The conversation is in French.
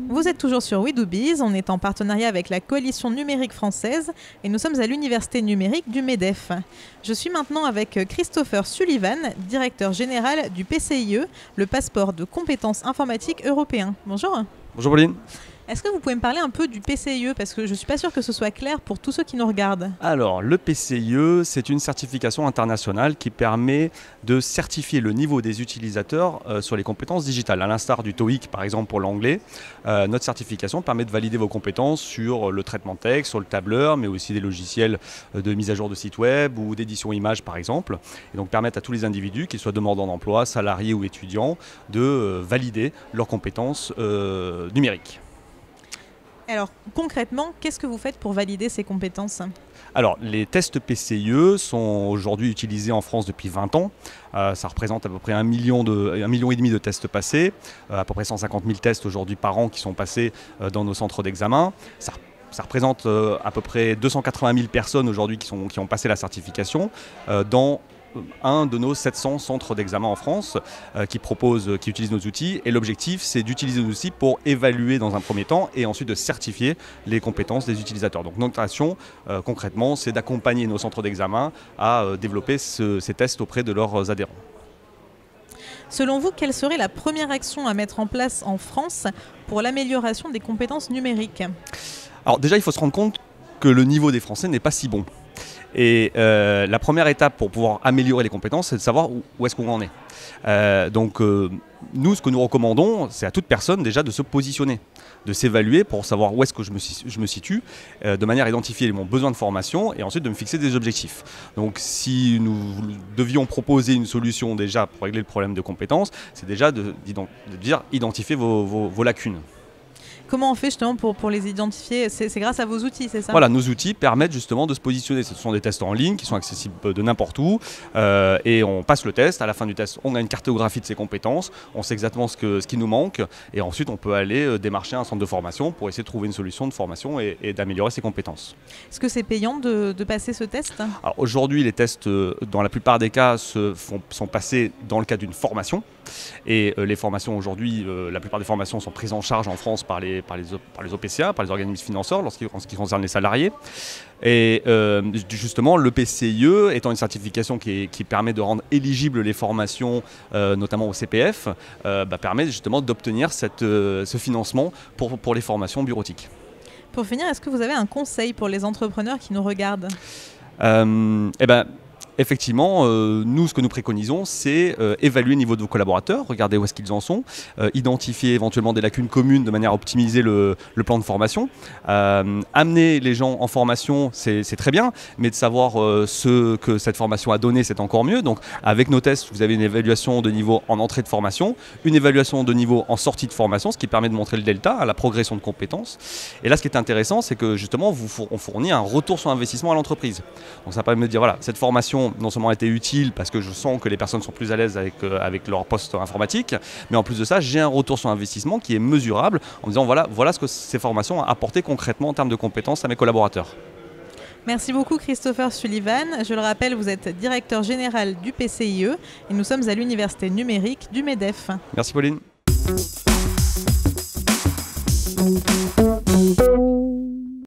Vous êtes toujours sur WeDoBiz, on est en partenariat avec la Coalition numérique française et nous sommes à l'Université numérique du MEDEF. Je suis maintenant avec Christopher Sullivan, directeur général du PCIE, le passeport de compétences informatiques européen. Bonjour. Bonjour Pauline. Est-ce que vous pouvez me parler un peu du PCIE, parce que je ne suis pas sûre que ce soit clair pour tous ceux qui nous regardent. Alors, le PCIE, c'est une certification internationale qui permet de certifier le niveau des utilisateurs sur les compétences digitales. À l'instar du TOEIC, par exemple, pour l'anglais, notre certification permet de valider vos compétences sur le traitement de texte, sur le tableur, mais aussi des logiciels de mise à jour de site web ou d'édition image, par exemple. Et donc, permettre à tous les individus, qu'ils soient demandeurs d'emploi, salariés ou étudiants, de valider leurs compétences numériques. Alors concrètement, qu'est-ce que vous faites pour valider ces compétences ? Alors, les tests PCIE sont aujourd'hui utilisés en France depuis 20 ans. Ça représente à peu près 1,5 million de tests passés, à peu près 150 000 tests aujourd'hui par an qui sont passés dans nos centres d'examen. Ça représente à peu près 280 000 personnes aujourd'hui qui ont passé la certification dans un de nos 700 centres d'examen en France qui utilisent nos outils. Et l'objectif, c'est d'utiliser nos outils pour évaluer dans un premier temps et ensuite de certifier les compétences des utilisateurs. Donc notre action, concrètement, c'est d'accompagner nos centres d'examen à développer ces tests auprès de leurs adhérents. Selon vous, quelle serait la première action à mettre en place en France pour l'amélioration des compétences numériques ? Alors déjà, il faut se rendre compte que le niveau des Français n'est pas si bon. Et la première étape pour pouvoir améliorer les compétences, c'est de savoir où est-ce qu'on en est. Nous, ce que nous recommandons, c'est à toute personne déjà de se positionner, de s'évaluer pour savoir où est-ce que je me situe, de manière à identifier mon besoin de formation et ensuite de me fixer des objectifs. Donc si nous devions proposer une solution déjà pour régler le problème de compétences, c'est déjà de dire identifier vos lacunes. Comment on fait justement pour les identifier ? C'est grâce à vos outils, c'est ça ? Voilà, nos outils permettent justement de se positionner. Ce sont des tests en ligne qui sont accessibles de n'importe où et on passe le test. À la fin du test, on a une cartographie de ses compétences, on sait exactement ce qui nous manque et ensuite on peut aller démarcher un centre de formation pour essayer de trouver une solution de formation et d'améliorer ses compétences. Est-ce que c'est payant de passer ce test ? Alors aujourd'hui, les tests, dans la plupart des cas, sont passés dans le cadre d'une formation. Et les formations aujourd'hui, la plupart des formations sont prises en charge en France par les OPCA, par les organismes financeurs en ce qui concerne les salariés. Et justement, le PCIE étant une certification qui permet de rendre éligibles les formations, notamment au CPF, permet justement d'obtenir ce financement pour les formations bureautiques. Pour finir, est-ce que vous avez un conseil pour les entrepreneurs qui nous regardent ? Effectivement, nous, ce que nous préconisons, c'est évaluer le niveau de vos collaborateurs, regarder où est-ce qu'ils en sont, identifier éventuellement des lacunes communes de manière à optimiser le plan de formation. Amener les gens en formation, c'est très bien, mais de savoir ce que cette formation a donné, c'est encore mieux. Donc, avec nos tests, vous avez une évaluation de niveau en entrée de formation, une évaluation de niveau en sortie de formation, ce qui permet de montrer le delta, la progression de compétences. Et là, ce qui est intéressant, c'est que justement, on fournit un retour sur investissement à l'entreprise. Donc, ça permet de dire, voilà, cette formation non seulement a été utile parce que je sens que les personnes sont plus à l'aise avec leur poste informatique, mais en plus de ça, j'ai un retour sur investissement qui est mesurable en me disant voilà ce que ces formations ont apporté concrètement en termes de compétences à mes collaborateurs. Merci beaucoup Christopher Sullivan. Je le rappelle, vous êtes directeur général du PCIE et nous sommes à l'Université numérique du MEDEF. Merci Pauline.